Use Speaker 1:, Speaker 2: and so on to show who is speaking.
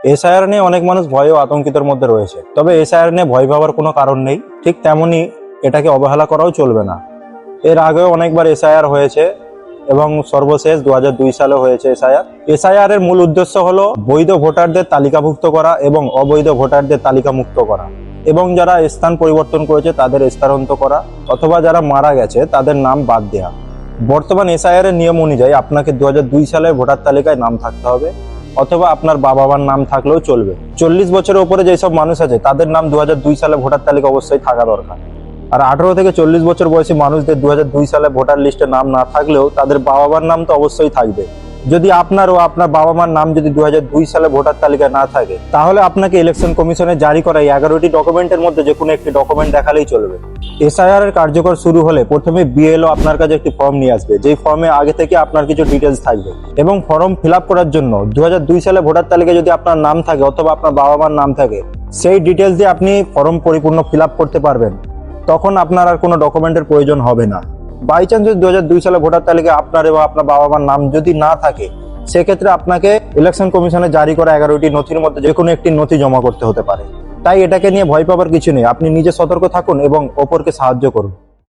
Speaker 1: SIR নিয়ে অনেক মানুষ ভয় ও আতঙ্কিতের মধ্যে রয়েছে, তবে এসআইআর নিয়ে ভয় পাওয়ার কোনো কারণ নেই। ঠিক তেমনি এটাকে অবহেলা করাও চলবে না। এর আগেও অনেকবার এসআইআর হয়েছে এবং সর্বশেষ 2002 সালে হয়েছে এসআইআর। এসআইআর এর মূল উদ্দেশ্য হলো বৈধ ভোটারদের তালিকাভুক্ত করা এবং অবৈধ ভোটারদের তালিকামুক্ত করা, এবং যারা স্থান পরিবর্তন করেছে তাদের স্থানান্তর করা, অথবা যারা মারা গেছে তাদের নাম বাদ দেওয়া। বর্তমান এসআইআর এর নিয়ম অনুযায়ী আপনাকে 2002 সালের ভোটার তালিকায় নাম থাকতে হবে, অথবা আপনার বাবা মার নাম থাকলেও চলবে। 40 বছরের উপরে যেসব মানুষ আছে তাদের নাম 2002 সালে ভোটার তালিকা অবশ্যই থাকা দরকার। আর 18 থেকে 40 বছর বয়সী মানুষদের 2002 সালে ভোটার লিস্টে নাম না থাকলেও তাদের বাবা মার নাম তো অবশ্যই থাকবে। যদি আপনার ও আপনার বাবা মার নাম যদি 2002 সালে ভোটার তালিকায় না থাকে, তাহলে আপনাকে ইলেকশন কমিশনের জারি করা 11টি ডকুমেন্টের মধ্যে যে কোনো একটি ডকুমেন্ট দেখালেই চলবে। এসআইআর এর কার্যকর শুরু হলে প্রথমে বিএলও আপনার কাছে একটি ফর্ম নিয়ে আসবে, যেই ফর্মে আগে থেকে আপনার কিছু ডিটেলস থাকবে, এবং ফর্ম ফিল আপ করার জন্য 2002 সালে ভোটার তালিকায় যদি আপনার নাম থাকে অথবা আপনার বাবা মার নাম থাকে, সেই ডিটেলস দিয়ে আপনি ফর্ম পরিপূর্ণ ফিল আপ করতে পারবেন। তখন আপনার আর কোনো ডকুমেন্টের প্রয়োজন হবে না। বাই চান্স যদি 2002 সালে ভোটার তালিকায় আপনার এবং আপনার বাবা মার নাম যদি না থাকে, সেক্ষেত্রে আপনাকে ইলেকশন কমিশনে জারি করা 11টি নথির মধ্যে যে কোনো একটি নথি জমা করতে হতে পারে। তাই এটাকে নিয়ে ভয় পাবার কিছু নেই। আপনি নিজে সতর্ক থাকুন এবং অপরকে সাহায্য করুন।